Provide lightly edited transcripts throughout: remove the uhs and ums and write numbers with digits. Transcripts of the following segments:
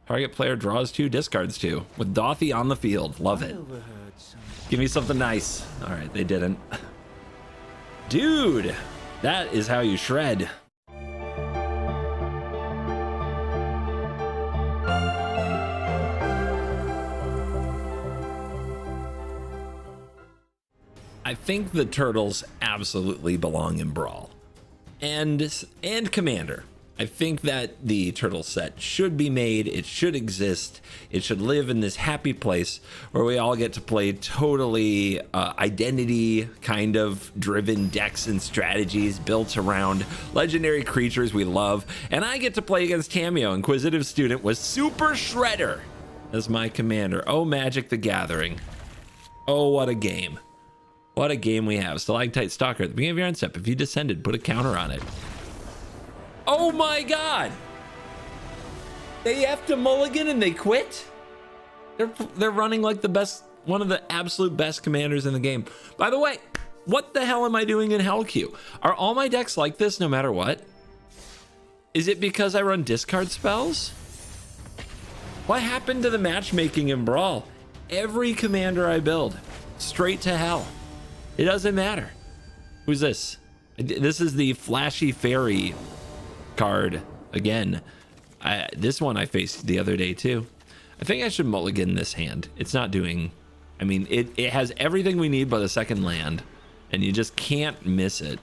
Target player draws 2, discards 2. With Dothy on the field. Love it. Give me something nice. All right, they didn't. Dude, that is how you shred. I think the turtles absolutely belong in Brawl and Commander. I think that the turtle set should be made. It should exist. It should live in this happy place where we all get to play totally identity kind of driven decks and strategies built around legendary creatures we love. And I get to play against Tamio, Inquisitive Student, with Super Shredder as my commander. Oh, Magic the Gathering. Oh, what a game. What a game we have. Stalactite Stalker. At the beginning of your end step, if you descended, put a counter on it. Oh my god! They have to mulligan and they quit? They're running like the best, one of the absolute best commanders in the game. By the way, what the hell am I doing in Hell Queue? Are all my decks like this no matter what? Is it because I run discard spells? What happened to the matchmaking in Brawl? Every commander I build, straight to hell. It doesn't matter. Who's this? This is the Flashy Fairy card again. This one I faced the other day too. I think I should mulligan this hand. It's not doing, I mean, it has everything we need but a second land, and you just can't miss it.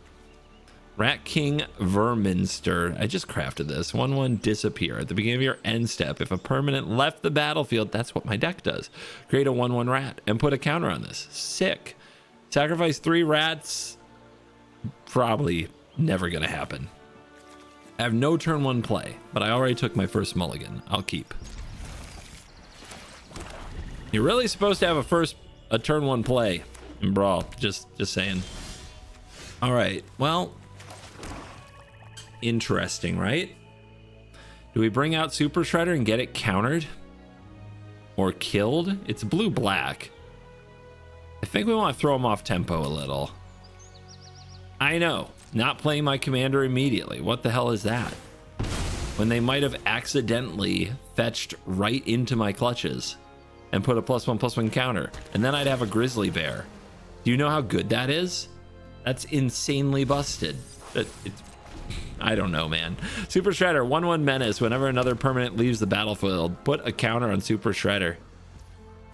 Rat King Verminster. I just crafted this. 1/1 disappear. At the beginning of your end step, if a permanent left the battlefield, that's what my deck does. Create a 1/1 rat and put a counter on this. Sick. Sacrifice 3 rats. Probably never gonna happen. I have no turn 1 play, but I already took my first mulligan. I'll keep. You're really supposed to have a turn 1 play in Brawl. Just saying. All right. Well, interesting, right? Do we bring out Super Shredder and get it countered or killed? It's blue-black. I think we want to throw him off tempo a little. I know, not playing my commander immediately. What the hell is that? When they might have accidentally fetched right into my clutches and put a +1/+1 counter, and then I'd have a grizzly bear. Do you know how good that is? That's insanely busted. I don't know, man. Super Shredder, 1/1 menace. Whenever another permanent leaves the battlefield, put a counter on Super Shredder.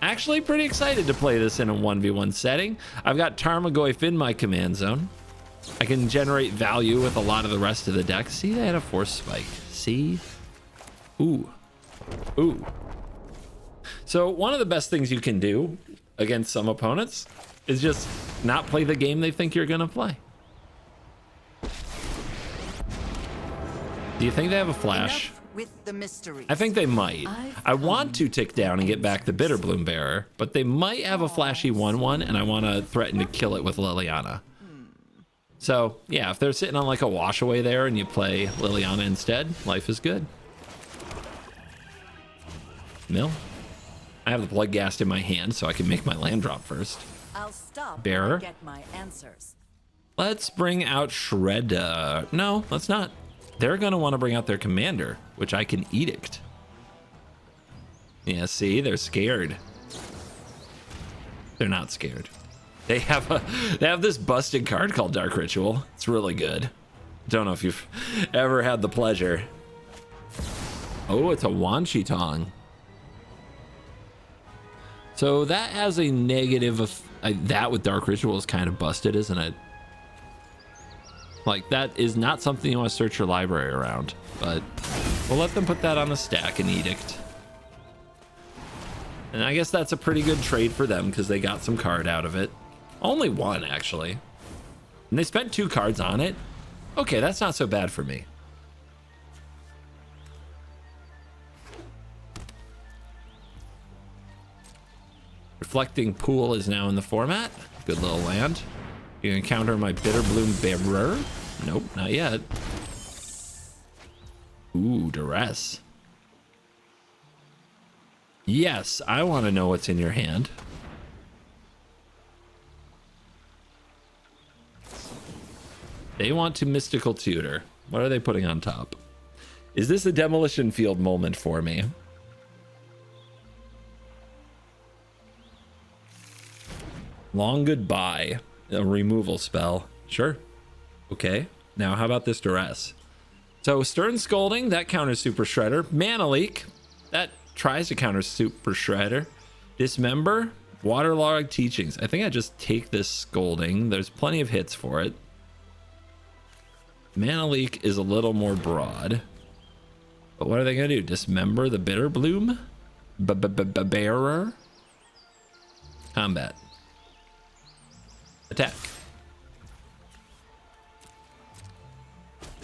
Actually pretty excited to play this in a 1v1 setting. I've got Tarmogoyf in my command zone. I can generate value with a lot of the rest of the deck. See, they had a force spike. See? Ooh. Ooh. So one of the best things you can do against some opponents is just not play the game they think you're gonna play. Do you think they have a flash? With the mysteries. I think they might. I want to tick down and get back the Bitterbloom Bearer, but they might have a flashy 1/1, and I want to threaten to kill it with Liliana. So yeah, if they're sitting on like a wash away there and you play Liliana instead, life is good. Mill. I have the Bloodghast in my hand, so I can make my land drop first. I'll stop Bearer. when I get my answers. Let's bring out Shredder. No, let's not. They're going to want to bring out their commander, which I can edict. Yeah, see, they're scared. They're not scared. They have this busted card called Dark Ritual. It's really good. Don't know if you've ever had the pleasure. Oh, it's a Wanchitong. So that has a negative of that with Dark Ritual is kind of busted, isn't it? Like, that is not something you want to search your library around, but we'll let them put that on the stack and edict. And I guess that's a pretty good trade for them because they got some card out of it. Only one, actually. And they spent 2 cards on it. Okay, that's not so bad for me. Reflecting Pool is now in the format. Good little land. You can counter my Bitterbloom Bearer. Nope, not yet. Ooh, Duress. Yes, I want to know what's in your hand. They want to Mystical Tutor. What are they putting on top? Is this a Demolition Field moment for me? Long Goodbye, a removal spell. Sure. Okay. Now, how about this Duress? So, Stern Scolding, that counters Super Shredder. Mana Leak, that tries to counter Super Shredder. Dismember, Waterlogged Teachings. I think I just take this Scolding. There's plenty of hits for it. Mana Leak is a little more broad. But what are they going to do? Dismember the Bitter Bloom? Bearer? Combat. Attack.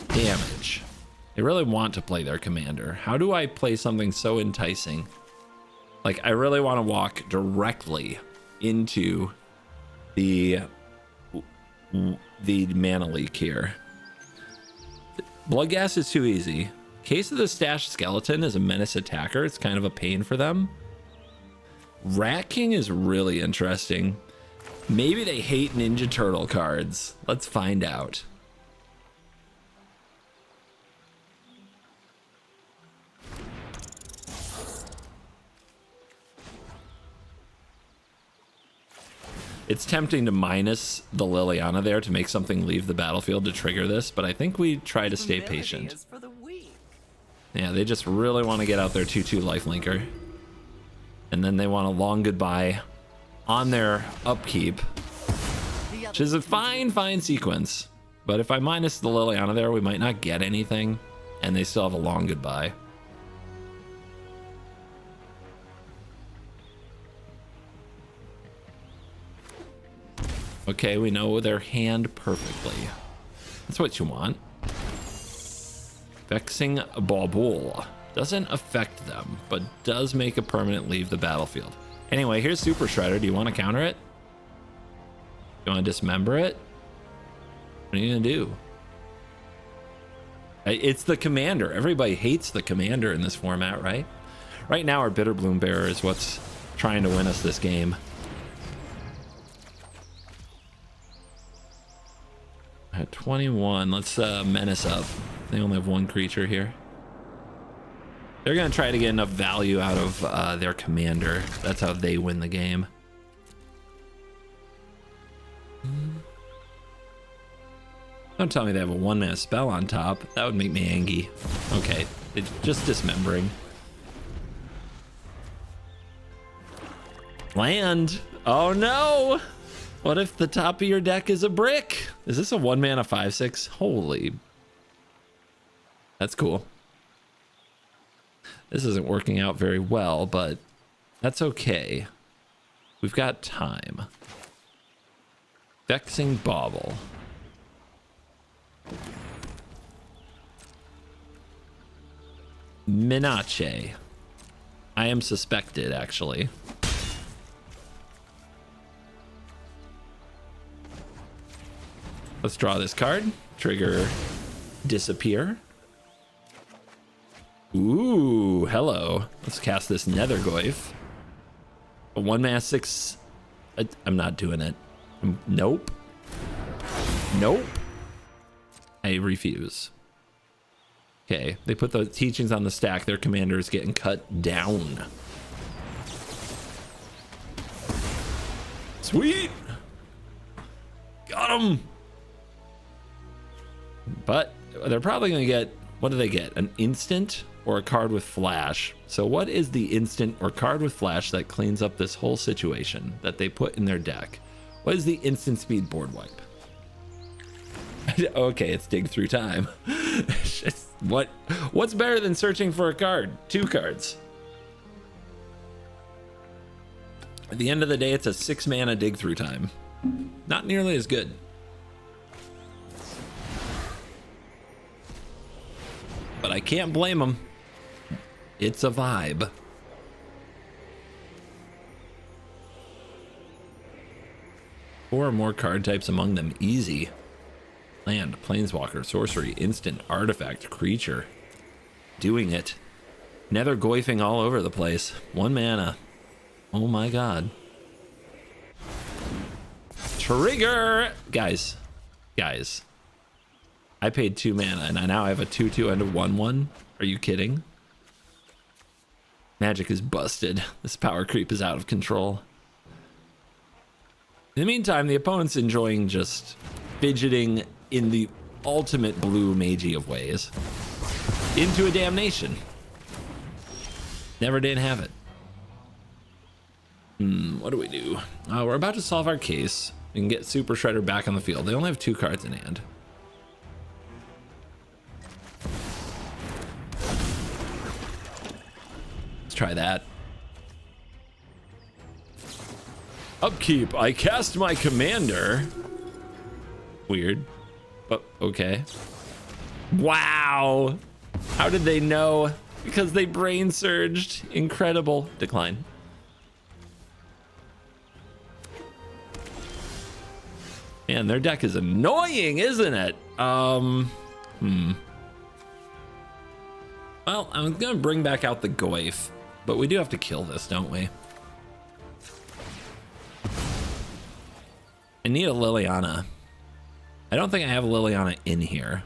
Damage. They really want to play their commander. How do I play something so enticing? Like, I really want to walk directly into the Mana Leak here. Bloodghast is too easy. Case of the Stash Skeleton is a menace attacker. It's kind of a pain for them. Rat King is really interesting. Maybe they hate Ninja Turtle cards. Let's find out. It's tempting to minus the Liliana there to make something leave the battlefield to trigger this, but I think we try to stay patient. Yeah, they just really want to get out their 2/2 lifelinker. And then they want a Long Goodbye on their upkeep, which is a fine sequence. But if I minus the Liliana there, we might not get anything, and they still have a Long Goodbye. Okay, we know their hand perfectly. That's what you want. Vexing Bauble doesn't affect them, but does make a permanent leave the battlefield. Anyway, here's Super Shredder. Do you want to counter it? You want to dismember it? What are you gonna do? It's the commander. Everybody hates the commander in this format, right? Right now, our Bitter Bloom Bearer is what's trying to win us this game. At 21, let's menace up. They only have one creature here. They're gonna try to get enough value out of their commander. That's how they win the game. Don't tell me they have a 1-mana spell on top. That would make me angry. Okay, it's just dismembering. Land. Oh no! What if the top of your deck is a brick? Is this a 1-mana 5/6? Holy. That's cool. This isn't working out very well, but that's okay. We've got time. Vexing Bauble. Minache. I am suspected, actually. Let's draw this card. Trigger Disappear. Ooh, hello. Let's cast this Nethergoyf. A 1-mana 6. I'm not doing it. Nope. Nope. I refuse. Okay, they put the teachings on the stack. Their commander is getting cut down. Sweet. Got him. But they're probably going to get, what do they get? An instant or a card with flash. So what is the instant or card with flash that cleans up this whole situation that they put in their deck? What is the instant speed board wipe? Okay, it's dig through time. What's better than searching for a card? 2 cards. At the end of the day, it's a 6-mana dig through time. Not nearly as good. But I can't blame them. It's a vibe. Four or more card types among them. Easy. Land, planeswalker, sorcery, instant, artifact, creature. Doing it. Nethergoyfing all over the place. 1 mana. Oh my god. Trigger! Guys. I paid 2 mana and I now have a 2/2 and a 1/1. Are you kidding? Magic is busted. This power creep is out of control. In the meantime, the opponent's enjoying just fidgeting in the ultimate blue magi of ways into a damnation. Never did have it. What do we do? We're about to solve our case and get Super Shredder back on the field. They only have 2 cards in hand. Let's try that. Upkeep. I cast my commander. Weird, but okay. Wow. How did they know? Because they brain surged. Incredible. Decline. Man, their deck is annoying, isn't it? Well, I'm gonna bring back out the Goif, but we do have to kill this, don't we? I need a Liliana. I don't think I have a Liliana in here.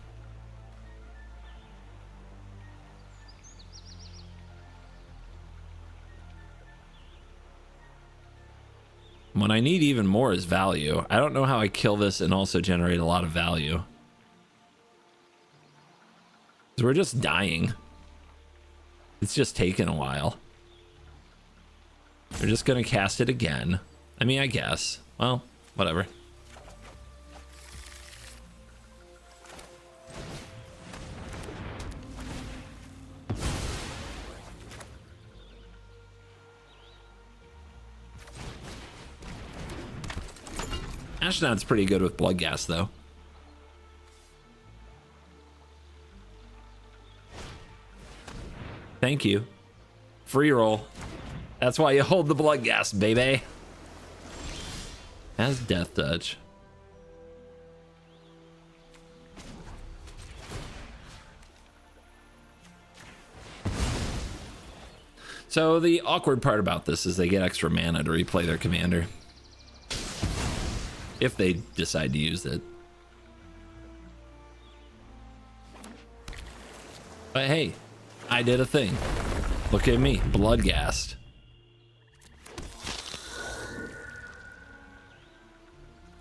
What I need even more is value. I don't know how I kill this and also generate a lot of value. Because we're just dying. It's just taking a while. They're just gonna cast it again. I mean, I guess. Well, whatever. Astronaut's pretty good with blood gas, though. Thank you. Free roll. That's why you hold the blood gas, baby. Has death touch. So the awkward part about this is they get extra mana to replay their commander. If they decide to use it. But hey, I did a thing. Look at me, blood gassed.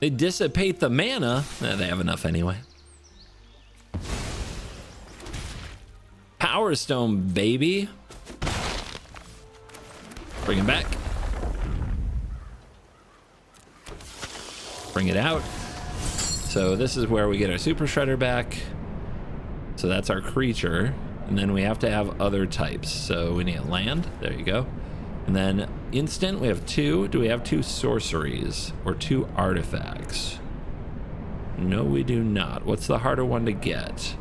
They dissipate the mana. They have enough anyway. Power Stone, baby. Bring him back. Bring it out. So this is where we get our Super Shredder back. So that's our creature. And then we have to have other types. So we need a land. There you go. And then instant, we have 2. Do we have 2 sorceries or 2 artifacts? No, we do not. What's the harder one to get?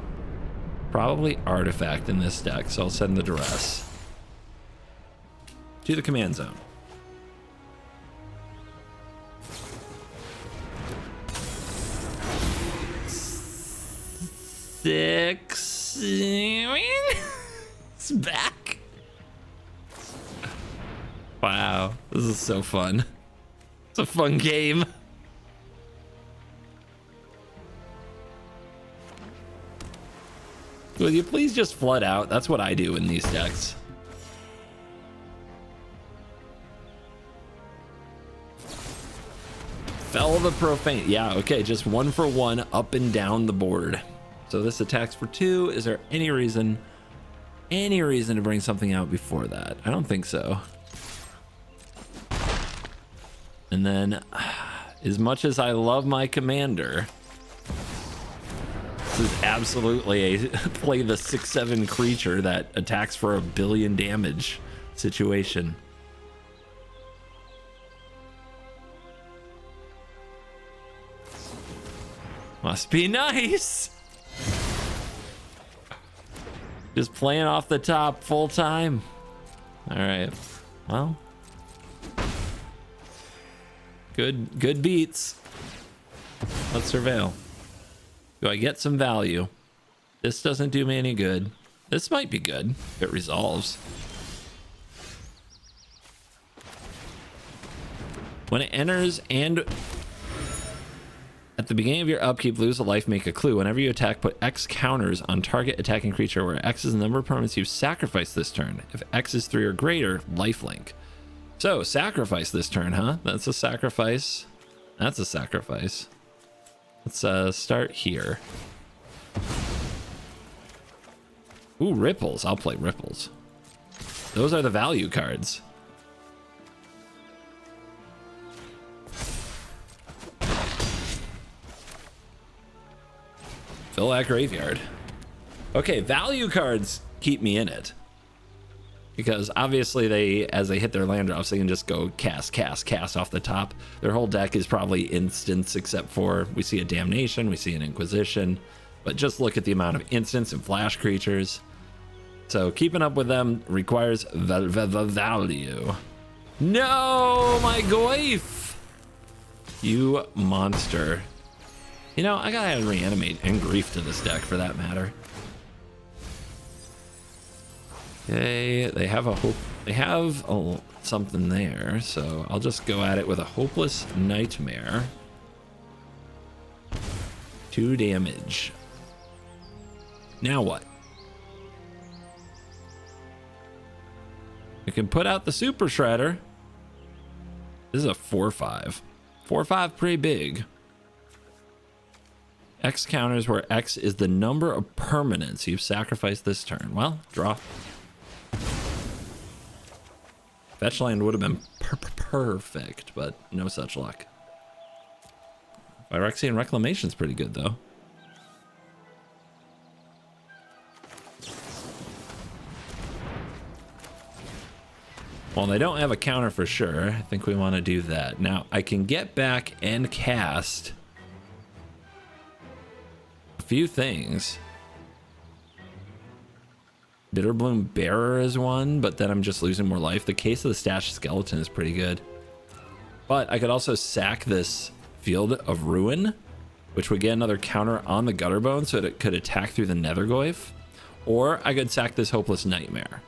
Probably artifact in this deck. So I'll send the duress to the command zone. Six. It's back. Wow, this is so fun. It's a fun game. Will you please just flood out? That's what I do in these decks. Fell the Profane. Yeah, okay, just 1 for 1 up and down the board. So this attacks for 2. Is there any reason to bring something out before that? I don't think so. And then, as much as I love my commander, this is absolutely a play the 6/7 creature that attacks for 1 billion damage situation. Must be nice. Just playing off the top full time. All right. Well, good beats. Let's surveil. Do I get some value? This doesn't do me any good. This might be good if it resolves. When it enters and at the beginning of your upkeep, lose a life, make a clue. Whenever you attack, put X counters on target attacking creature where X is the number of permanents you've sacrificed this turn. If X is 3 or greater, lifelink. So, sacrifice this turn, huh? That's a sacrifice. That's a sacrifice. Let's start here. Ooh, ripples. I'll play ripples. Those are the value cards. Fill that graveyard. Okay, value cards keep me in it. Because obviously as they hit their land drops, they can just go cast off the top. Their whole deck is probably instants, except for we see a Damnation, we see an Inquisition. But just look at the amount of instants and flash creatures. So keeping up with them requires value. No, my Goif! You monster. You know, I gotta add Reanimate and Grief to this deck for that matter. Okay, they have a hope. They have something there, so I'll just go at it with a Hopeless Nightmare. 2 damage. Now what? We can put out the Super Shredder. This is a 4/5. 4/5 pretty big. X counters where X is the number of permanents you've sacrificed this turn. Well, draw. Fetch land would have been perfect, but no such luck. Phyrexian Reclamation's pretty good, though. Well, they don't have a counter for sure. I think we want to do that. Now, I can get back and cast a few things. Bitterbloom Bearer is one, but then I'm just losing more life. The Case of the Stashed Skeleton is pretty good. But I could also sack this Field of Ruin, which would get another counter on the Gutterbone so that it could attack through the Nethergoyf. Or I could sack this Hopeless Nightmare.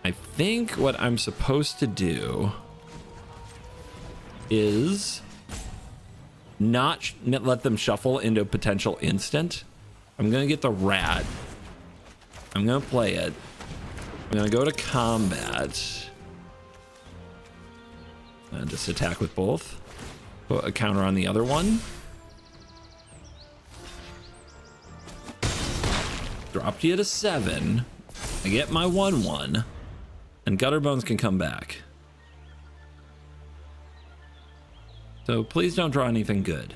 I think what I'm supposed to do is not let them shuffle into a potential instant. I'm going to get the Rat. I'm going to play it. I'm going to go to combat. And just attack with both. Put a counter on the other one. Drop you to 7. I get my 1/1. And Gutterbones can come back. So please don't draw anything good.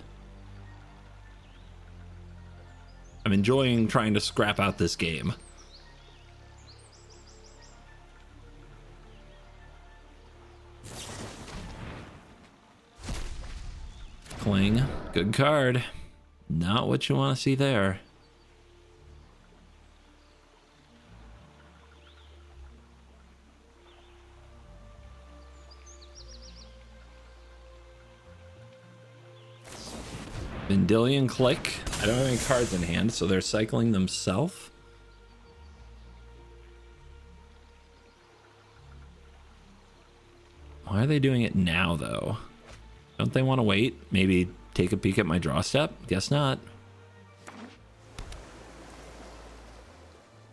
I'm enjoying trying to scrap out this game. Cling, good card. Not what you want to see there. Vendilion Click. I don't have any cards in hand, so they're cycling themselves. Why are they doing it now, though? Don't they want to wait? Maybe take a peek at my draw step? Guess not.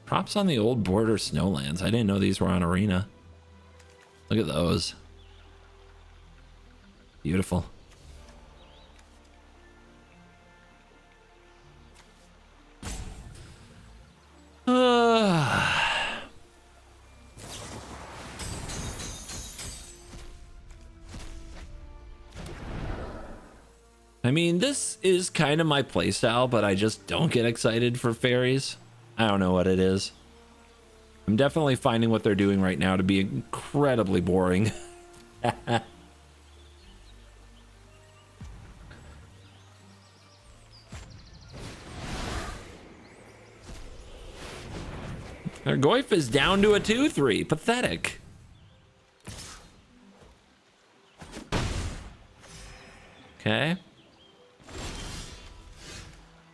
Props on the old border snowlands. I didn't know these were on Arena. Look at those. Beautiful. I mean, this is kind of my playstyle, but I just don't get excited for fairies. I don't know what it is. I'm definitely finding what they're doing right now to be incredibly boring. Their Goyf is down to a 2/3. Pathetic. Okay.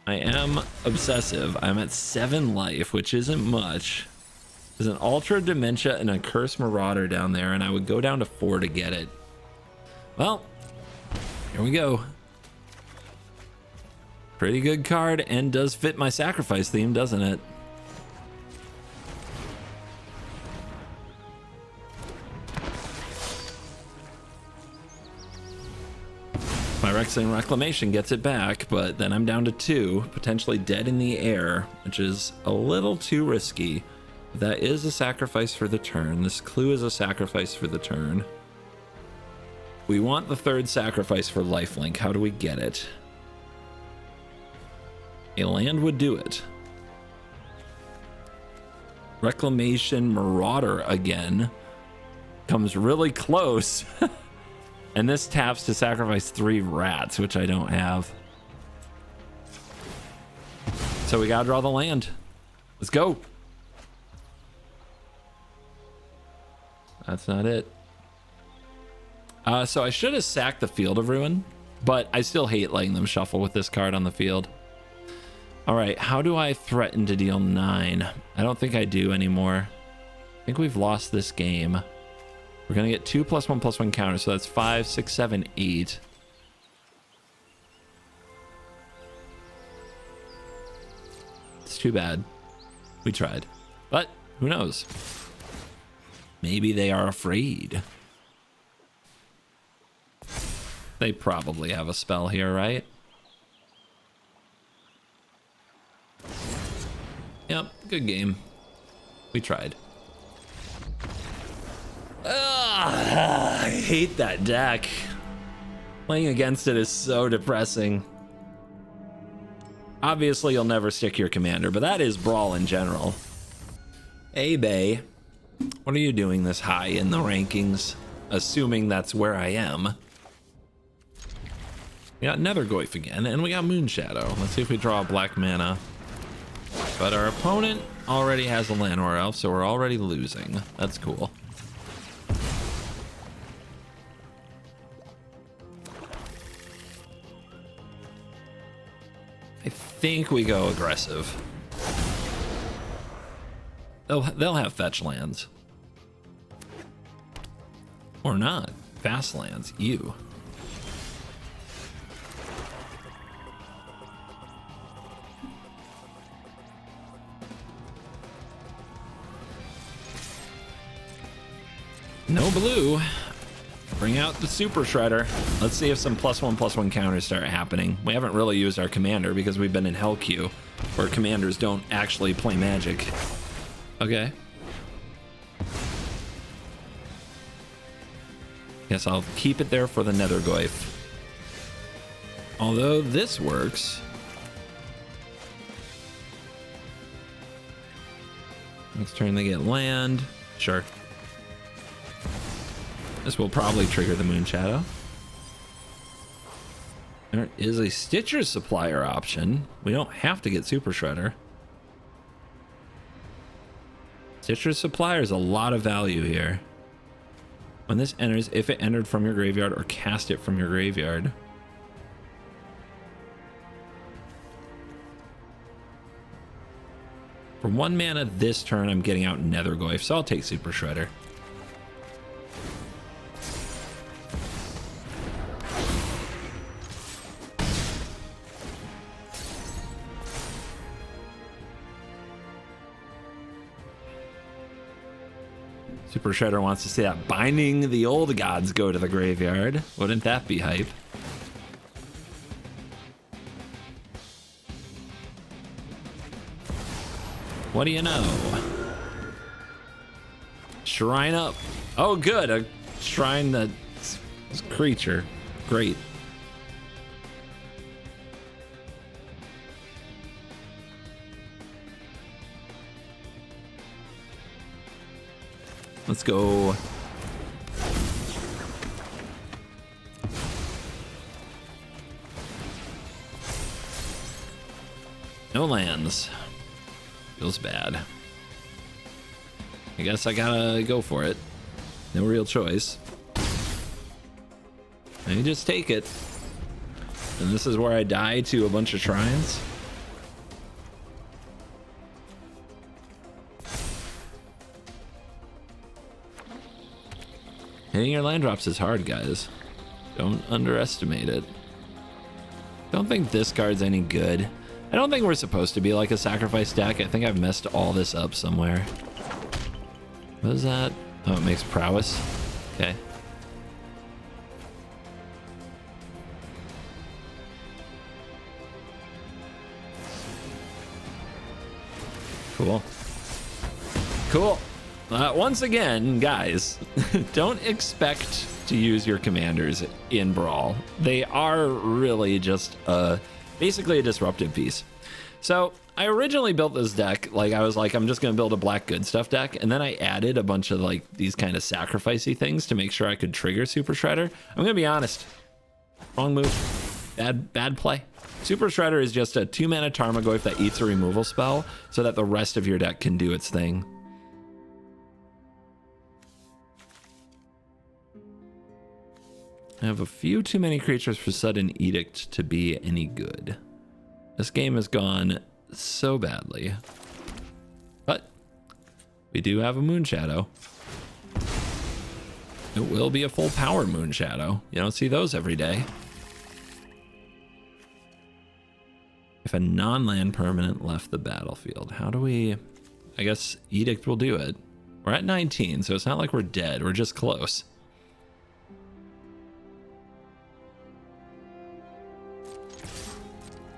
I am obsessive. I'm at 7 life, which isn't much. There's an Ultra Dementia and a Cursed Marauder down there, and I would go down to 4 to get it. Well, here we go. Pretty good card, and does fit my sacrifice theme, doesn't it? Phyrexian Reclamation gets it back, but then I'm down to 2, potentially dead in the air, which is a little too risky. That is a sacrifice for the turn. This clue is a sacrifice for the turn. We want the 3rd sacrifice for lifelink. How do we get it? A land would do it. Reclamation Marauder again. Comes really close. And this taps to sacrifice 3 rats, which I don't have. So we gotta draw the land. Let's go. That's not it. So I should have sacked the Field of Ruin, but I still hate letting them shuffle with this card on the field. All right, how do I threaten to deal 9? I don't think I do anymore. I think we've lost this game. We're gonna get 2+1/+1 counters, so that's 5, 6, 7, 8. It's too bad. We tried, but who knows? Maybe they are afraid. They probably have a spell here, right? Yep, good game. We tried. I hate that deck. Playing against it is so depressing. Obviously, you'll never stick your commander, but that is Brawl in general. Hey, Bay. What are you doing this high in the rankings? Assuming that's where I am. We got Nethergoyf again, and we got Moonshadow. Let's see if we draw a black mana. But our opponent already has a Llanowar Elf, so we're already losing. That's cool. I think we go aggressive. They'll have fetch lands. Or not. Fast lands. You. No blue. Bring out the Super Shredder. Let's see if some +1/+1 counters start happening. We haven't really used our commander because we've been in Hell Queue, where commanders don't actually play Magic. Okay. Guess I'll keep it there for the Nethergoyf. Although this works. Next turn they get land. Sure. This will probably trigger the Moonshadow. There is a Stitcher's Supplier option. We don't have to get Super Shredder. Stitcher's Supplier is a lot of value here. When this enters, if it entered from your graveyard or cast it from your graveyard. For 1 mana this turn, I'm getting out Nethergoyf, so I'll take Super Shredder. Super Shredder wants to see that Binding the Old Gods go to the graveyard. Wouldn't that be hype? What do you know? Shrine up. Oh, good. A shrine that's creature. Great. Let's go. No lands. Feels bad. I guess I gotta go for it. No real choice. Maybe just take it. And this is where I die to a bunch of shrines. Hitting your land drops is hard, guys. Don't underestimate it. Don't think this card's any good. I don't think we're supposed to be like a sacrifice deck. I think I've messed all this up somewhere. What is that? Oh, it makes prowess. Okay. Cool. Cool. Once again, guys, don't expect to use your commanders in Brawl. They are really just basically a disruptive piece. So I originally built this deck, like I was like, I'm just gonna build a black good stuff deck, and then I added a bunch of like these kind of sacrificey things to make sure I could trigger Super Shredder. I'm gonna be honest, wrong move, bad play. Super Shredder is just a 2-mana Tarmogoyf that eats a removal spell so that the rest of your deck can do its thing. I have a few too many creatures for Sudden Edict to be any good. This game has gone so badly. But we do have a Moon Shadow. It will be a full power Moon Shadow. You don't see those every day. If a non-land permanent left the battlefield, how do we... I guess Edict will do it. We're at 19, so it's not like we're dead. We're just close.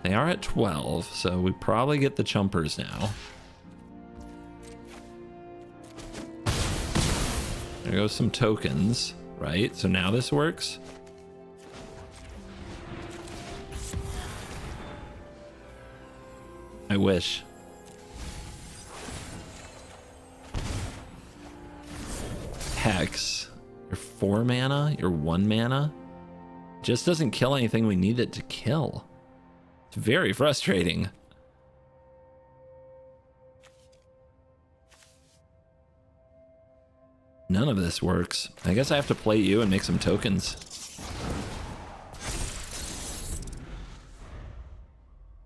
They are at 12, so we probably get the Chumpers now. There goes some tokens, right? So now this works. I wish. Hex. You're 4 mana, you're 1 mana. Just doesn't kill anything we need it to kill. It's very frustrating. None of this works. I guess I have to play you and make some tokens.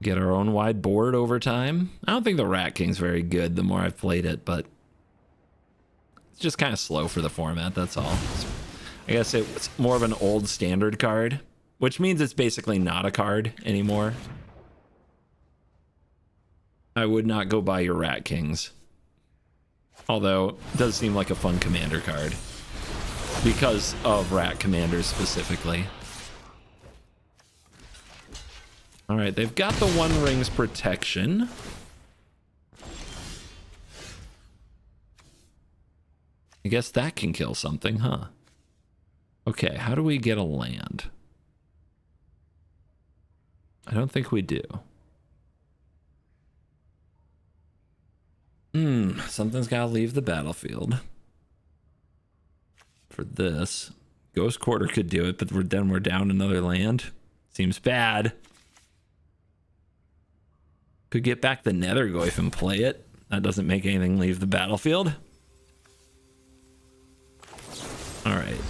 Get our own wide board over time. I don't think the Rat King's very good the more I've played it, but it's just kind of slow for the format, that's all. I guess it's more of an old standard card, which means it's basically not a card anymore. I would not go buy your Rat Kings. Although, it does seem like a fun commander card. Because of Rat Commanders specifically. Alright, they've got the One Ring's protection. I guess that can kill something, huh? Okay, how do we get a land? I don't think we do. Something's gotta leave the battlefield. For this. Ghost Quarter could do it, but then we're down another land. Seems bad. Could get back the Nethergoyf and play it. That doesn't make anything leave the battlefield. Alright.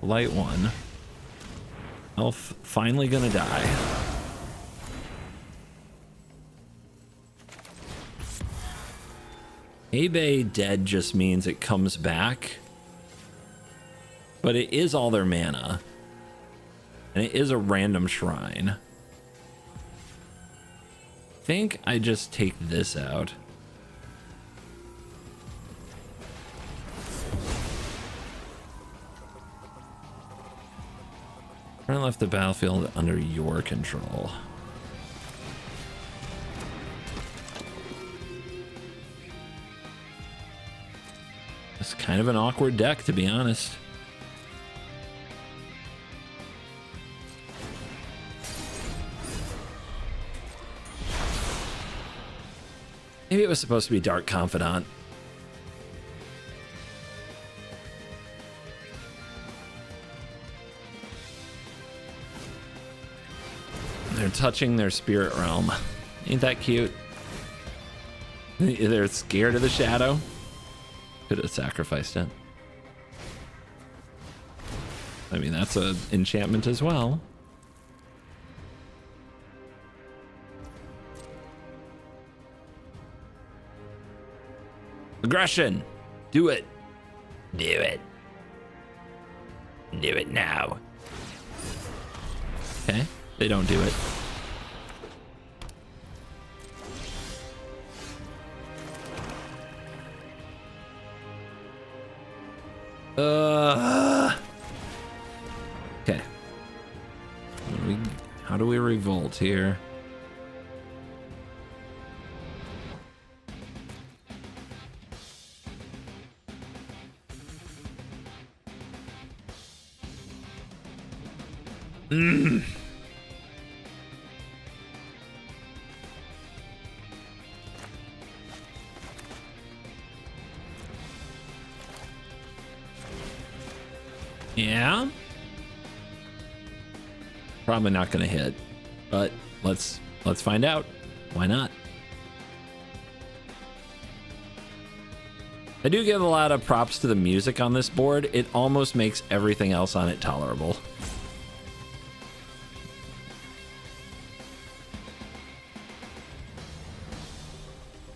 Light 1. Elf finally gonna die. Abe dead just means it comes back. But it is all their mana. And it is a random shrine. I think I just take this out. Turn left the battlefield under your control. It's kind of an awkward deck, to be honest. Maybe it was supposed to be Dark Confidant. They're touching their spirit realm. Ain't that cute? They're scared of the shadow. Could have sacrificed it. I mean, that's an enchantment as well. Aggression! Do it! Do it! Do it now. Okay, they don't do it. Okay. How do we revolt here? Yeah. Probably not going to hit, but let's find out. Why not? I do give a lot of props to the music on this board. It almost makes everything else on it tolerable.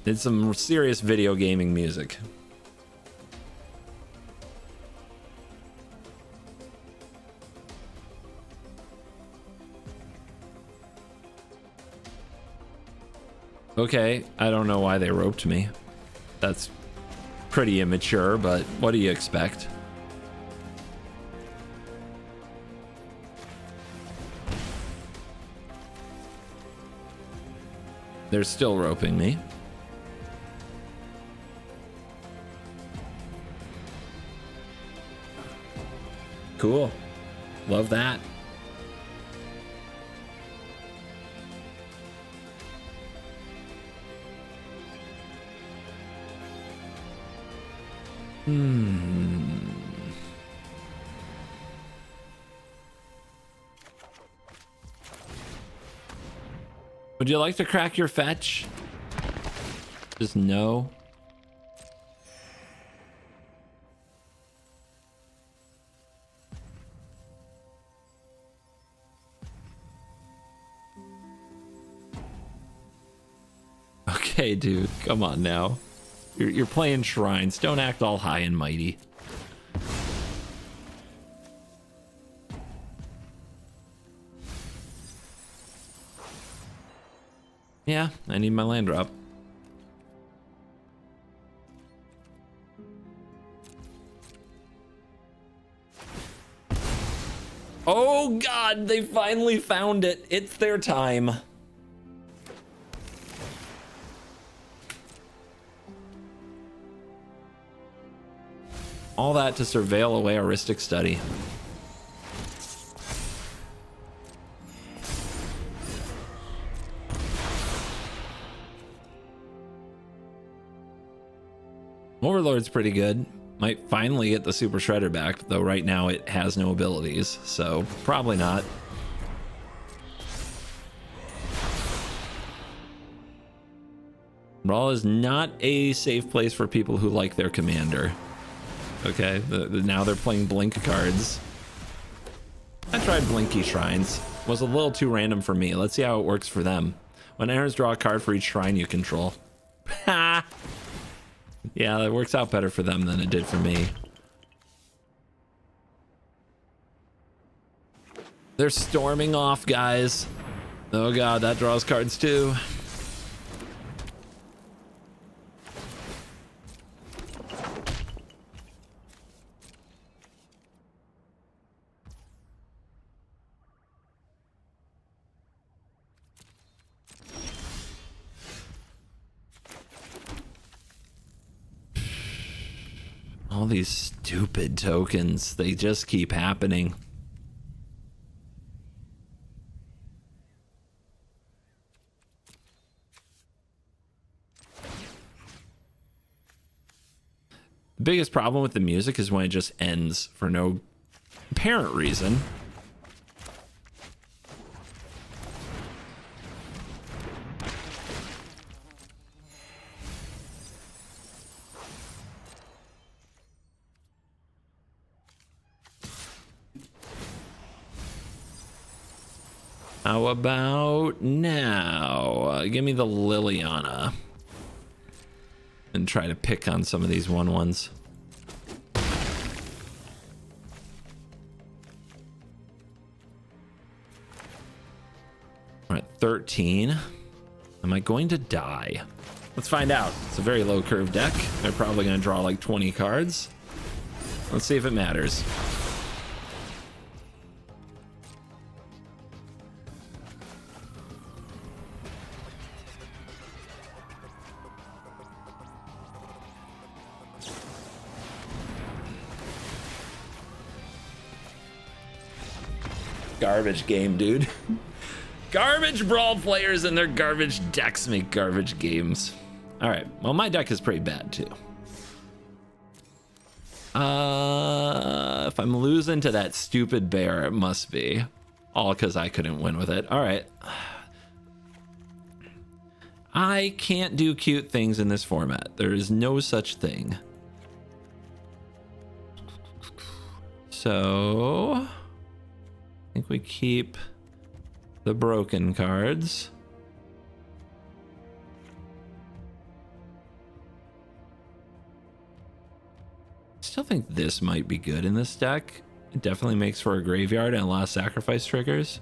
It's some serious video gaming music. Okay, I don't know why they roped me. That's pretty immature, but what do you expect? They're still roping me. Cool. Love that. Would you like to crack your fetch? Just no. Okay, dude, come on now. You're playing shrines. Don't act all high and mighty. Yeah, I need my land drop. Oh God, they finally found it. It's their time. All that to surveil away a Ristic Study. Overlord's pretty good. Might finally get the Super Shredder back, though right now it has no abilities, so probably not. Brawl is not a safe place for people who like their commander. Okay, now they're playing Blink cards. I tried Blinky Shrines. Was a little too random for me. Let's see how it works for them. When errands, draw a card for each shrine you control. Ha! Yeah, that works out better for them than it did for me. They're storming off, guys. Oh God, that draws cards too. All these stupid tokens, they just keep happening. The biggest problem with the music is when it just ends for no apparent reason. How about now? Give me the Liliana. And try to pick on some of these 1/1s. We're at 13. Am I going to die? Let's find out. It's a very low curve deck. They're probably going to draw like 20 cards. Let's see if it matters. Garbage game, dude. Garbage Brawl players and their garbage decks make garbage games. All right, well, my deck is pretty bad too. If I'm losing to that stupid bear, it must be all because I couldn't win with it. All right. I can't do cute things in this format. There is no such thing. So I think we keep the broken cards. Still think this might be good in this deck. It definitely makes for a graveyard and a lot of sacrifice triggers.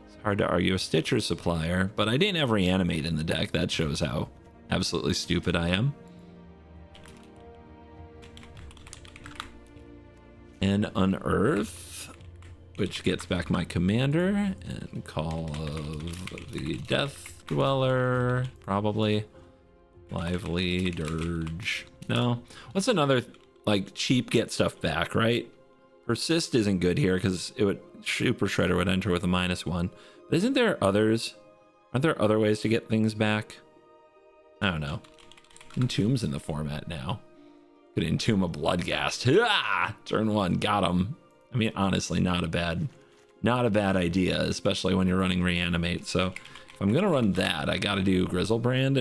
It's hard to argue a Stitcher supplier, but I didn't have reanimate in the deck. That shows how absolutely stupid I am. And Unearth, which gets back my commander, and Call of the Death Dweller, probably. Lively, Dirge. No. What's another like cheap get stuff back, right? Persist isn't good here because it would Super Shredder would enter with a -1. But isn't there others? Aren't there other ways to get things back? I don't know. Entomb's in the format now. Could entomb a Bloodghast. Ah! Turn 1, got him. I mean, honestly, not a bad idea, especially when you're running reanimate. So if I'm gonna run that, I gotta do Grizzlebrand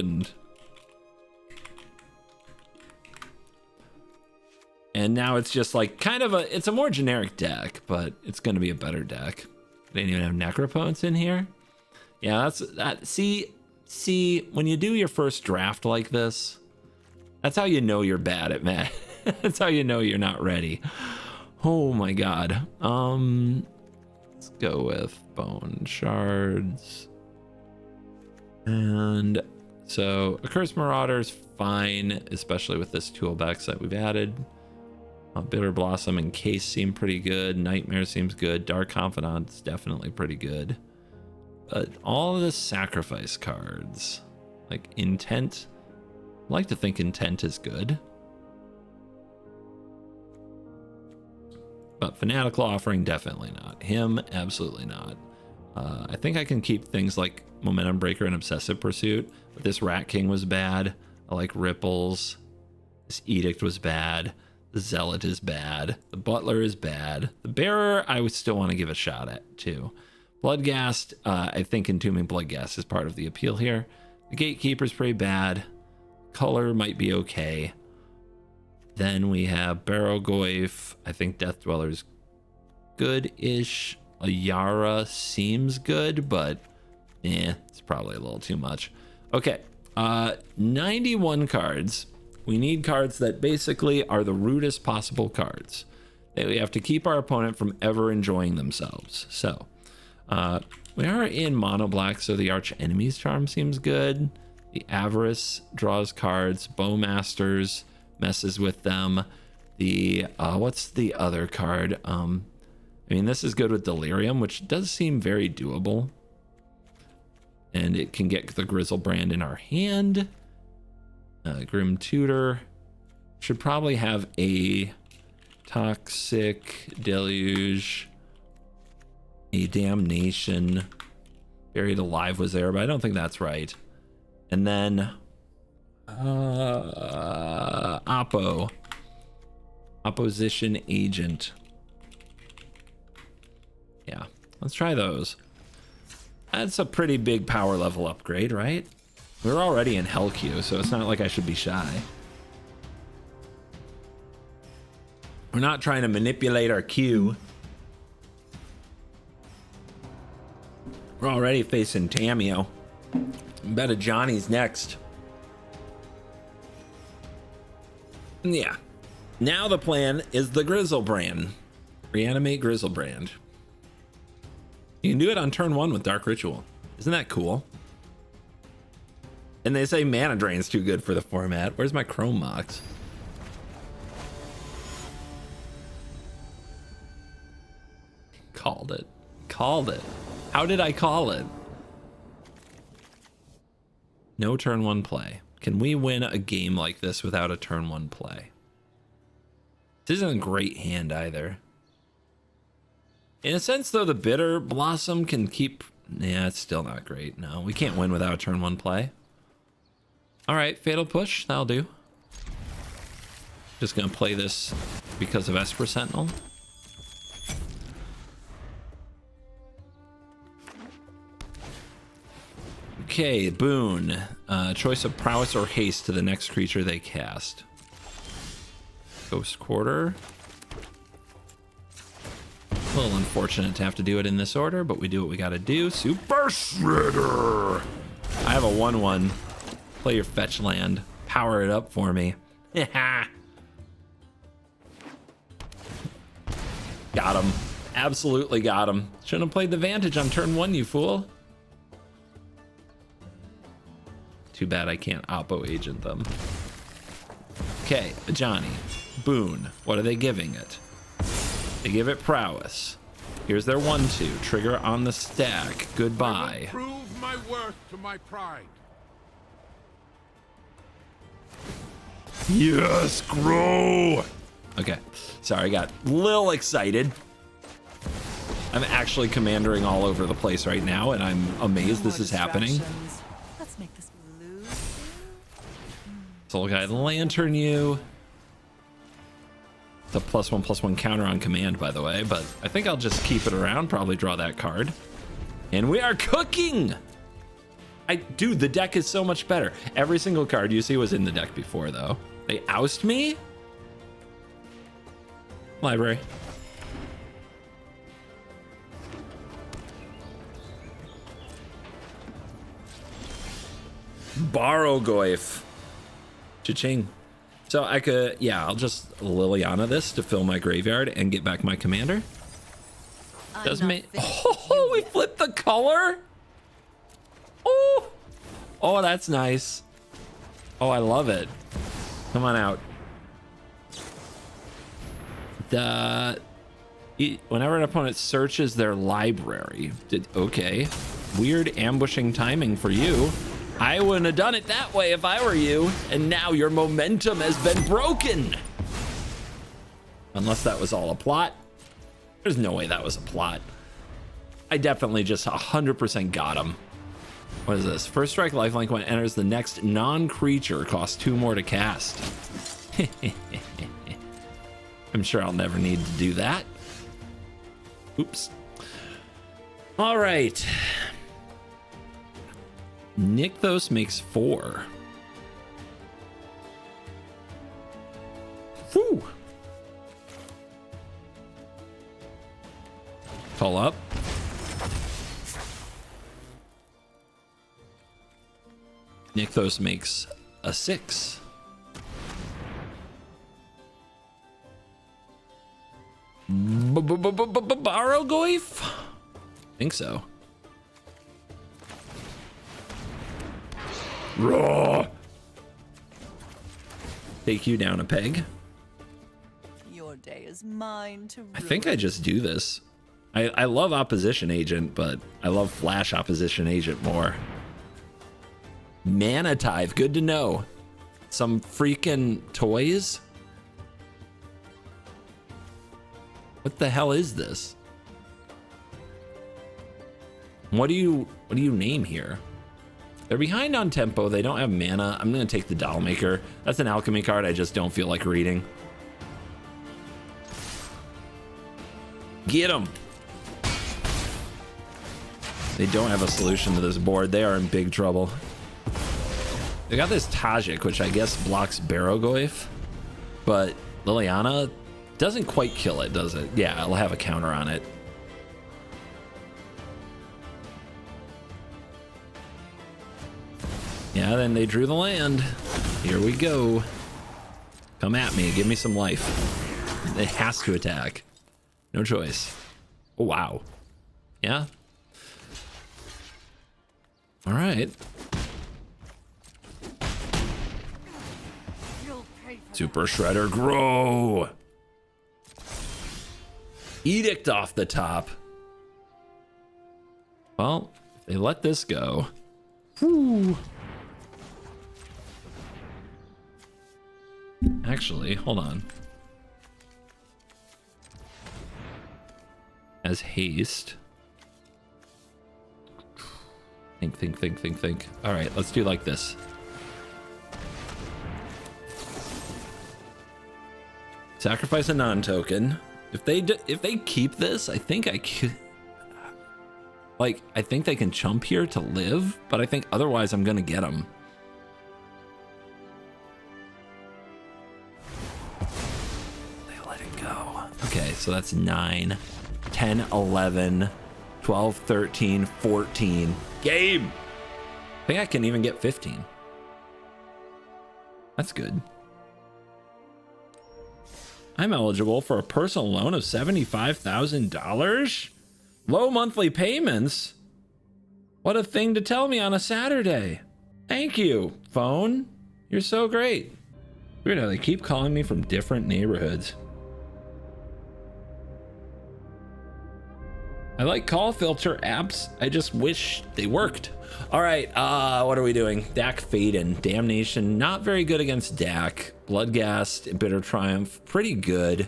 and now it's just like kind of it's a more generic deck, but it's going to be a better deck. They didn't even have Necropotence in here. Yeah, that. See, when you do your first draft like this, that's how you know you're bad at Matt. That's how you know you're not ready. Oh my God. Let's go with Bone Shards. And so Accursed Marauder's fine, especially with this toolbox that we've added. Bitter Blossom and Case seem pretty good. Nightmare seems good. Dark Confidant's definitely pretty good. But all of the sacrifice cards, like Intent, I like to think Intent is good. But Fanatical Offering, definitely not. Him, absolutely not. I think I can keep things like Momentum Breaker and Obsessive Pursuit, but this Rat King was bad. I like Ripples. This Edict was bad. The Zealot is bad. The Butler is bad. The Bearer, I would still want to give a shot at, too. Bloodghast, I think Entombing Bloodghast is part of the appeal here. The Gatekeeper's pretty bad. Color might be okay. Then we have Barrowgoyf. I think Death Dweller's good-ish. Ayara seems good, but it's probably a little too much. Okay, 91 cards. We need cards that basically are the rudest possible cards. We have to keep our opponent from ever enjoying themselves. So we are in mono black, so the Arch Enemy's Charm seems good. The Avarice draws cards. Bowmasters messes with them. The what's the other card? I mean, this is good with Delirium, which does seem very doable. And it can get the Grizzlebrand in our hand. Grim Tutor should probably have a Toxic Deluge, a Damnation. Buried Alive was there, but I don't think that's right. And then Opposition Agent. Yeah, let's try those. That's a pretty big power level upgrade, right? We're already in Hell Queue, so it's not like I should be shy. We're not trying to manipulate our queue. We're already facing Tamio. Bet a Johnny's next. Yeah. Now the plan is the Grizzlebrand. Reanimate Grizzlebrand. You can do it on turn 1 with Dark Ritual. Isn't that cool? And they say Mana Drain's too good for the format. Where's my Chrome Mox? Called it. Called it. How did I call it? No turn 1 play. Can we win a game like this without a turn 1 play? This isn't a great hand either. In a sense, though, the Bitter Blossom can keep... Yeah, it's still not great. No, we can't win without a turn 1 play. All right, Fatal Push. That'll do. Just going to play this because of Esper Sentinel. Okay, boon. Choice of prowess or haste to the next creature they cast. Ghost Quarter. A little unfortunate to have to do it in this order, but we do what we gotta do. Super Shredder! I have a 1/1. Play your fetch land. Power it up for me. Got him. Absolutely got him. Shouldn't have played the Vantage on turn 1, you fool. Too bad I can't Oppo agent them. Okay, Johnny. Boon. What are they giving it? They give it prowess. Here's their 1/2. Trigger on the stack. Goodbye. Prove my worth to my pride. Yes, grow. Okay. Sorry, I got a little excited. I'm actually commandering all over the place right now, and I'm amazed this is happening. Let's make this blue. Soul Guide Lantern you. The +1/+1 counter on command, by the way, but I think I'll just keep it around, probably draw that card. And we are cooking! Dude, the deck is so much better. Every single card you see was in the deck before, though. They oust me? Library. Borrow Goif. Cha-ching. So I could, yeah, I'll just Liliana this to fill my graveyard and get back my commander. Does me. Oh, we flipped the color. Oh, that's nice. Oh, I love it. Come on out. Whenever an opponent searches their library, okay, weird ambushing timing for you. I wouldn't have done it that way if I were you, and now your momentum has been broken. Unless that was all a plot. There's no way that was a plot. I definitely just 100% got him. What is this? First strike lifelink when it enters the next non-creature costs 2 more to cast. I'm sure I'll never need to do that. Oops. All right. Nykthos makes 4. Whew. Call up. Nykthos makes a 6. Borrow Goif? Think so. Raw. Take you down a peg. Your day is mine to ruin. I think I just do this. I love Opposition Agent, but I love Flash Opposition Agent more. Mana Tithe, good to know. Some freaking toys? What the hell is this? What do you name here? They're behind on tempo. They don't have mana. I'm gonna take the Dollmaker. That's an alchemy card I just don't feel like reading. Get them. They don't have a solution to this board. They are in big trouble. They got this Tajik, which I guess blocks Barrogoyf, but Liliana doesn't quite kill it, does it? Yeah, I'll have a counter on it. Yeah, then they drew the land. Here we go. Come at me. Give me some life. It has to attack. No choice. Oh, wow. Yeah. All right. Super Shredder, grow. Edict off the top. Well, if they let this go. Whew. Actually, hold on. as haste. Think. All right, let's do like this. Sacrifice a non-token. If they keep this, I think I could. Like, I think they can chump here to live, but I think otherwise I'm gonna get them. They let it go. Okay, so that's 9, 10, 11, 12, 13, 14. Game! I think I can even get 15. That's good. I'm eligible for a personal loan of $75,000? Low monthly payments? What a thing to tell me on a Saturday. Thank you, phone. You're so great. Weird how they keep calling me from different neighborhoods. I like call filter apps. I just wish they worked. All right, what are we doing? Dak Faden, Damnation, not very good against Dak. Bloodghast, Bitter Triumph, pretty good.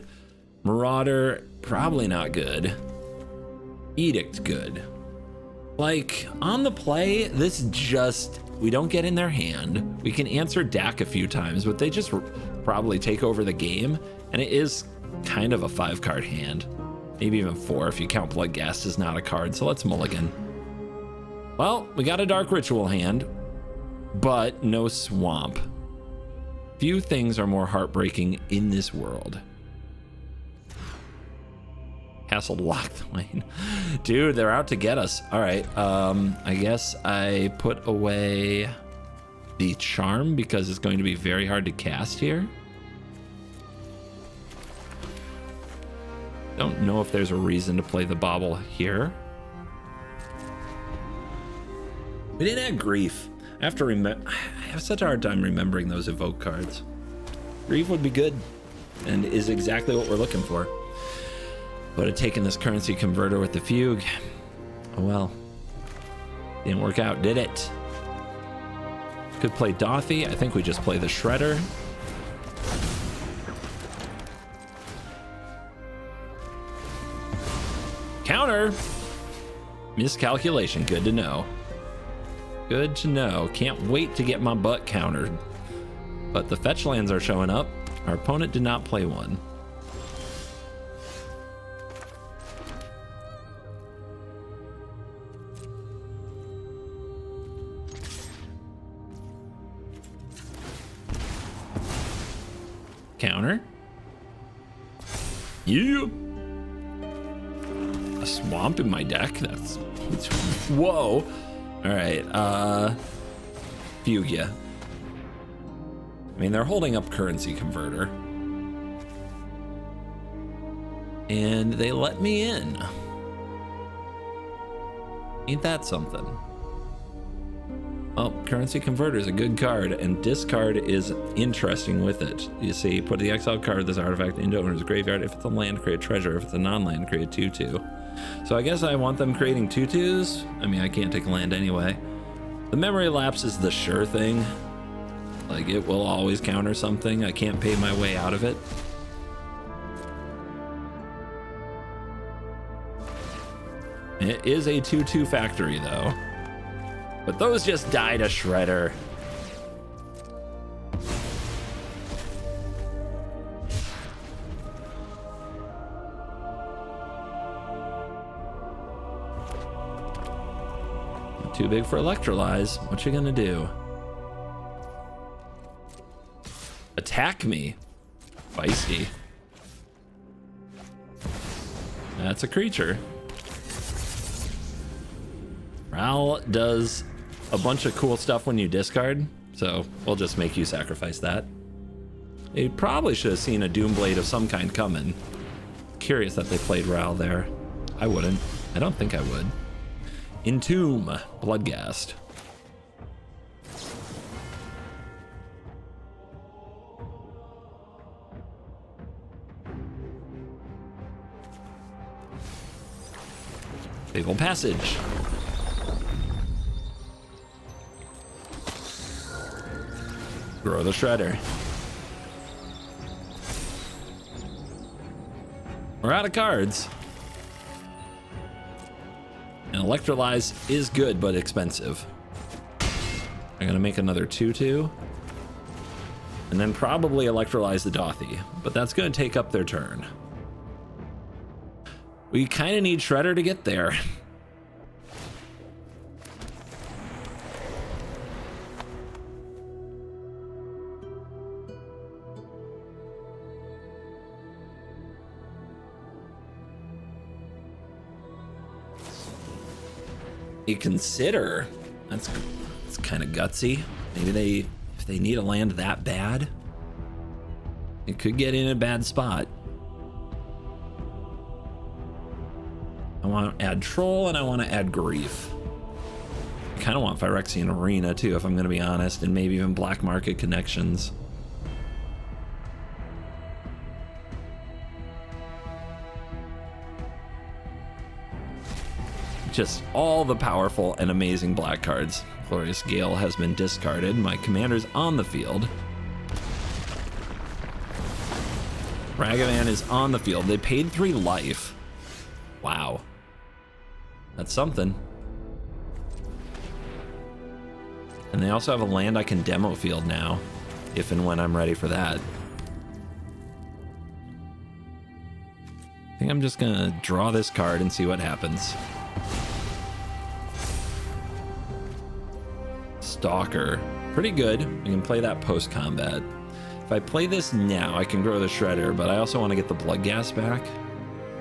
Marauder, probably not good. Edict, good. Like, on the play, this just, we don't get in their hand. We can answer Dak a few times, but they just probably take over the game, and it is kind of a 5-card hand. Maybe even 4 if you count Bloodghast as not a card, so let's mulligan. Well, we got a Dark Ritual hand, but no Swamp. Few things are more heartbreaking in this world. Castle locked lane. Dude, they're out to get us. All right, I guess I put away the Charm because it's going to be very hard to cast here. Don't know if there's a reason to play the Bauble here. We didn't have Grief. I have to remember. I have such a hard time remembering those evoke cards. Grief would be good and is exactly what we're looking for. Would have taken this currency converter with the Fugue. Oh well. Didn't work out, did it? Could play Dothy. I think we just play the Shredder. Counter! Miscalculation, good to know. Good to know. Can't wait to get my butt countered. But the fetch lands are showing up. Our opponent did not play one. Counter. Yeah. A swamp in my deck. That's whoa. All right. Fugue ya. I mean, they're holding up currency converter. And they let me in. Ain't that something? Oh, currency converter is a good card, and discard is interesting with it. You see, put the exiled card of this artifact into owner's graveyard. If it's a land, create treasure. If it's a non-land, create 2/2. So I guess I want them creating 2/2s. I mean, I can't take a land anyway. The memory lapse is the sure thing. Like, it will always counter something. I can't pay my way out of it. It is a 2/2 factory, though. But those just died a Shredder. Too big for Electrolyze. What you gonna do? Attack me. Feisty. That's a creature. Brawl does a bunch of cool stuff when you discard, so we'll just make you sacrifice that. You probably should have seen a Doomblade of some kind coming. Curious that they played Ral there. I wouldn't. I don't think I would. Entomb, Bloodghast. Fatal Passage. Grow the Shredder. We're out of cards. And Electrolyze is good, but expensive. I'm gonna make another 2/2. And then probably Electrolyze the Dothy, but that's gonna take up their turn. We kind of need Shredder to get there. You consider that's kind of gutsy. Maybe if they need a land that bad, it could get in a bad spot. I want to add Troll and I want to add Grief. I kind of want Phyrexian Arena too, if I'm going to be honest, and maybe even Black Market Connections. Just all the powerful and amazing black cards. Glorious Gale has been discarded. My commander's on the field. Ragavan is on the field. They paid 3 life. Wow. That's something. And they also have a land I can demo field now, if and when I'm ready for that. I think I'm just gonna draw this card and see what happens. Stalker, pretty good. We can play that post-combat. If I play this now, I can grow the Shredder, but I also want to get the Blood Gas back.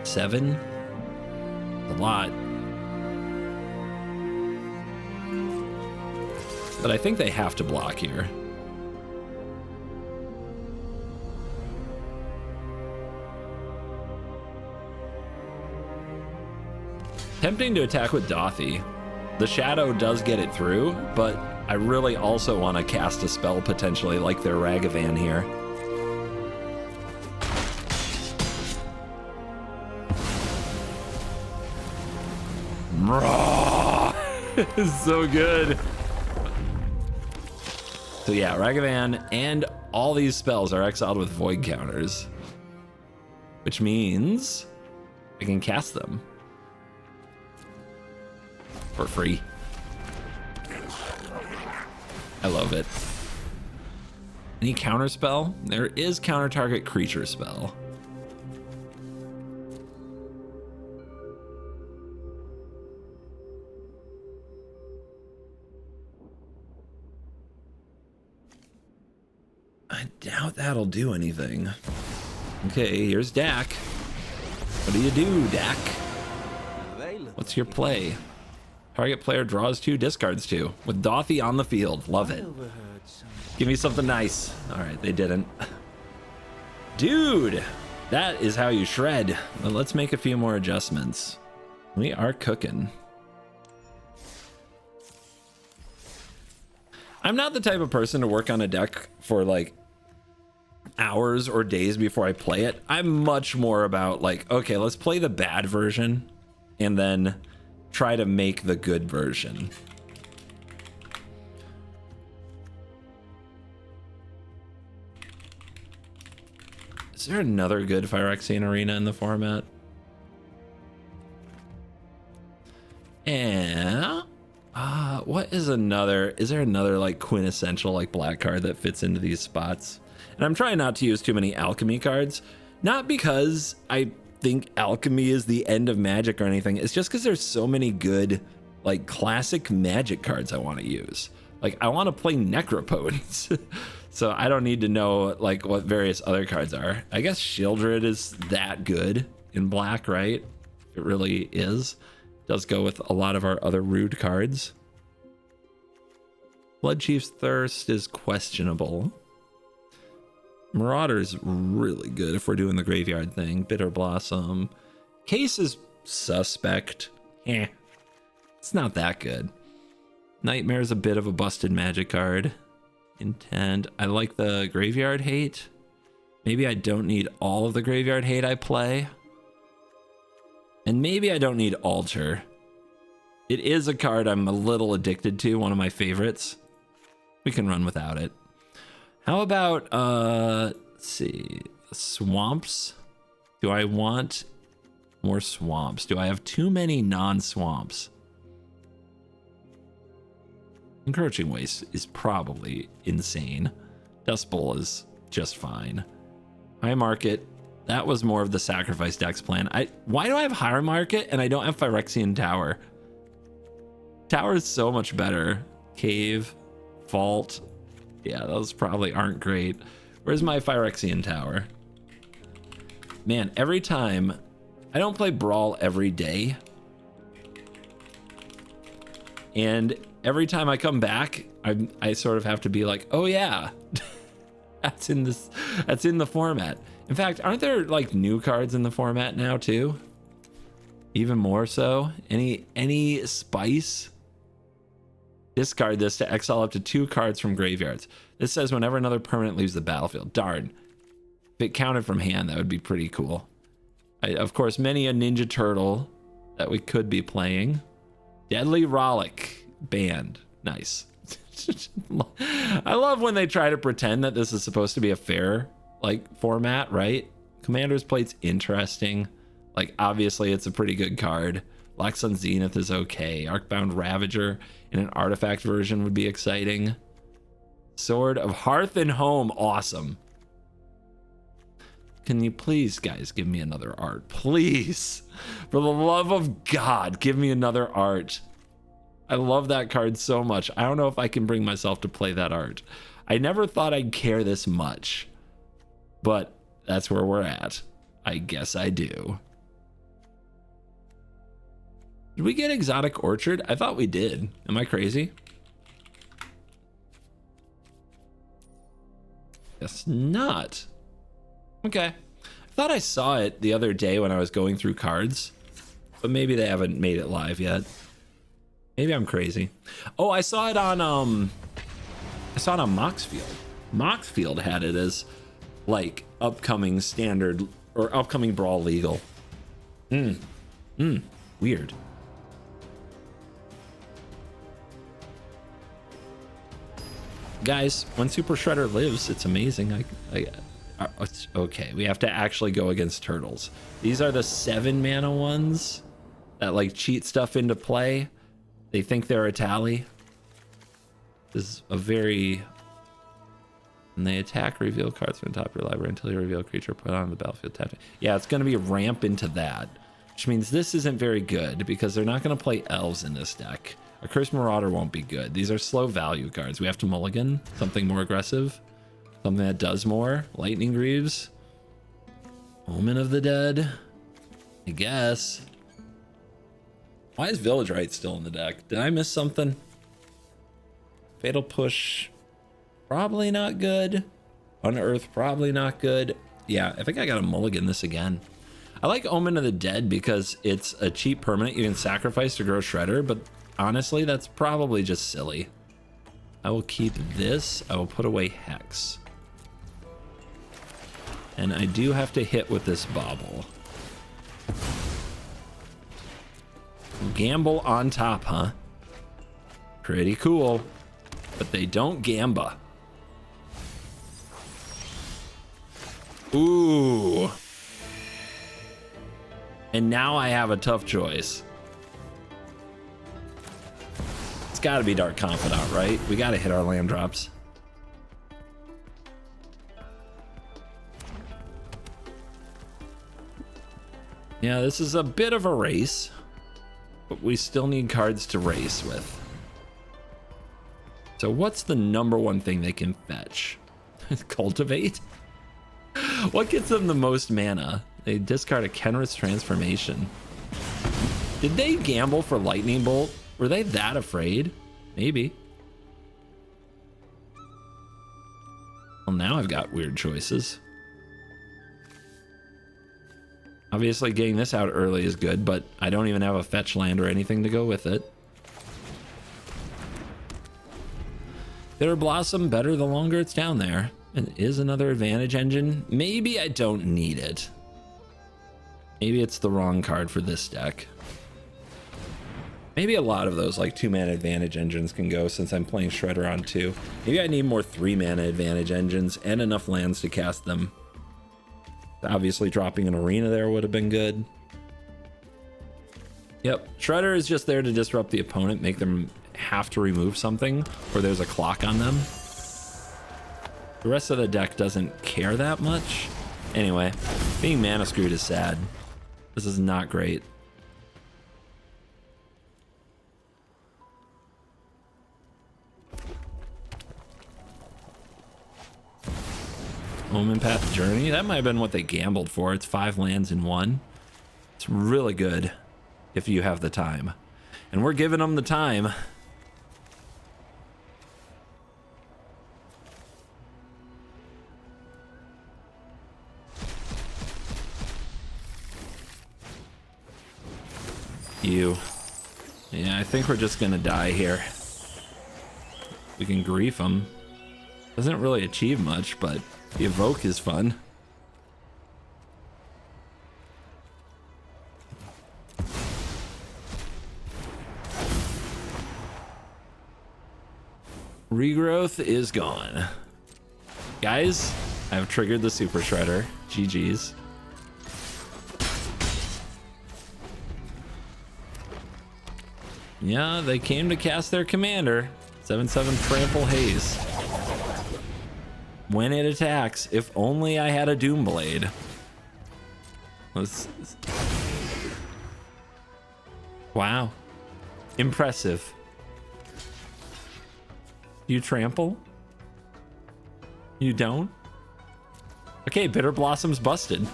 7? A lot. But I think they have to block here. Tempting to attack with Dothy. The Shadow does get it through, but I really also want to cast a spell potentially like their Ragavan here. It's so good. So yeah, Ragavan and all these spells are exiled with void counters, which means I can cast them for free. I love it. Any counter spell? There is counter target creature spell. I doubt that'll do anything. Okay, here's Dak. What do you do, Dak? What's your play? Target player draws 2, discards 2. With Dothy on the field. Love it. Give me something nice. All right, they didn't. Dude, that is how you shred. But let's make a few more adjustments. We are cooking. I'm not the type of person to work on a deck for like hours or days before I play it. I'm much more about like, okay, let's play the bad version and then try to make the good version. Is there another good Phyrexian Arena in the format? And what is another? Is there another like quintessential like black card that fits into these spots? And I'm trying not to use too many alchemy cards, not because I think alchemy is the end of Magic or anything. It's just because there's so many good like classic Magic cards I want to use. Like I want to play Necropotence. So I don't need to know like what various other cards are. I guess Shieldred is that good in black, right? It really is. It does go with a lot of our other rude cards. Bloodchief's Thirst is questionable. Marauder's really good if we're doing the graveyard thing. Bitter Blossom. Case is suspect. It's not that good. Nightmare's a bit of a busted Magic card. Intent. I like the graveyard hate. Maybe I don't need all of the graveyard hate I play. And maybe I don't need Alter. It is a card I'm a little addicted to, one of my favorites. We can run without it. How about, let's see, swamps? Do I want more swamps? Do I have too many non-swamps? Encroaching Waste is probably insane. Dust Bowl is just fine. High Market, that was more of the sacrifice decks plan. Why do I have High Market and I don't have Phyrexian Tower? Tower is so much better. Cave, Vault. Yeah, those probably aren't great. Where's my Phyrexian Tower? Man, every time, I don't play Brawl every day. And every time I come back, I sort of have to be like, oh yeah, that's in the format. In fact, aren't there like new cards in the format now too? Even more so. Any spice? Discard this to exile up to 2 cards from graveyards. This says whenever another permanent leaves the battlefield. Darn. If it counted from hand, that would be pretty cool. Of course, many a Ninja Turtle that we could be playing. Deadly Rollick banned. Nice. I love when they try to pretend that this is supposed to be a fair like format, right? Commander's Plate's interesting. Like obviously it's a pretty good card. Black Sun Zenith is okay. Arcbound Ravager in an artifact version would be exciting. Sword of Hearth and Home, awesome. Can you please, guys, give me another art? Please. For the love of God, give me another art. I love that card so much. I don't know if I can bring myself to play that art. I never thought I'd care this much. But that's where we're at. I guess I do. Did we get Exotic Orchard? I thought we did. Am I crazy? Guess not. Okay. I thought I saw it the other day when I was going through cards, but maybe they haven't made it live yet. Maybe I'm crazy. Oh, I saw it on Moxfield. Moxfield had it as like upcoming standard or upcoming Brawl legal. Weird. Guys, when Super Shredder lives, it's amazing. It's okay, we have to actually go against turtles. These are the 7 mana ones that like cheat stuff into play. They think they're a tally. This is a very... And they attack, reveal cards from the top of your library until you reveal a creature put on the battlefield tapped. Yeah, it's going to be a ramp into that, which means this isn't very good because they're not going to play elves in this deck. A Cursed Marauder won't be good. These are slow value cards. We have to mulligan something more aggressive, something that does more. Lightning Greaves, Omen of the Dead, I guess. Why is Village Rite still in the deck? Did I miss something? Fatal Push, probably not good. Unearth, probably not good. Yeah, I think I gotta mulligan this again. I like Omen of the Dead because it's a cheap permanent you can sacrifice to grow Shredder, but honestly, that's probably just silly. I will keep this. I will put away Hex. And I do have to hit with this Bauble. Gamble on top, huh? Pretty cool. But they don't Gamba. Ooh. And now I have a tough choice. It's got to be Dark Confidant, right? We got to hit our land drops. Yeah, this is a bit of a race, but we still need cards to race with. So what's the number one thing they can fetch? Cultivate? What gets them the most mana? They discard a Kenrith's Transformation. Did they gamble for Lightning Bolt? Were they that afraid? Maybe. Well, now I've got weird choices. Obviously getting this out early is good, but I don't even have a fetch land or anything to go with it. Bitter Blossom, better the longer it's down there. And is another advantage engine. Maybe I don't need it. Maybe it's the wrong card for this deck. Maybe a lot of those like 2-mana advantage engines can go since I'm playing Shredder on 2. Maybe I need more 3-mana advantage engines and enough lands to cast them. Obviously dropping an arena there would have been good. Yep, Shredder is just there to disrupt the opponent, make them have to remove something or there's a clock on them. The rest of the deck doesn't care that much. Anyway, being mana screwed is sad. This is not great. Omen Path Journey, that might have been what they gambled for. It's 5 lands in 1. It's really good if you have the time. And we're giving them the time. Yeah, I think we're just gonna die here. We can grief them. Doesn't really achieve much, but the evoke is fun. Regrowth is gone. Guys, I've triggered the Super Shredder. GG's. Yeah, they came to cast their commander. 7/7 Trample Haze. When it attacks, if only I had a Doomblade. Wow. Impressive. You trample? You don't? Okay, Bitter Blossom's busted.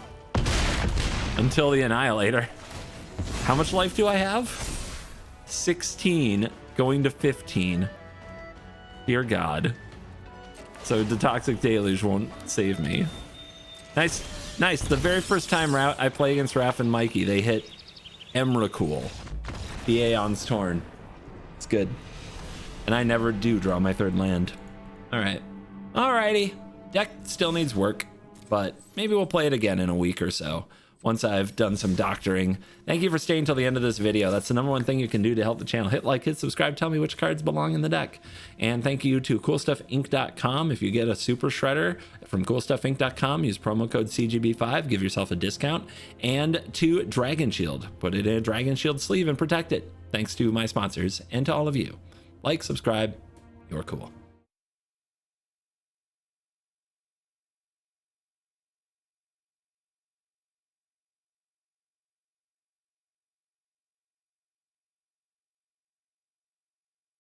Until the Annihilator. How much life do I have? 16 going to 15. Dear God. So the Toxic Deluge won't save me. Nice. Nice. The very first time I play against Raph and Mikey, they hit Emrakul. The Aeon's Torn. It's good. And I never do draw my 3rd land. All right. Alrighty. Deck still needs work, but maybe we'll play it again in a week or so once I've done some doctoring. Thank you for staying till the end of this video. That's the #1 thing you can do to help the channel. Hit like, hit subscribe, tell me which cards belong in the deck. And thank you to CoolStuffInc.com. If you get a Super Shredder from CoolStuffInc.com, use promo code CGB5, give yourself a discount. And to Dragon Shield, put it in a Dragon Shield sleeve and protect it. Thanks to my sponsors and to all of you. Like, subscribe, you're cool.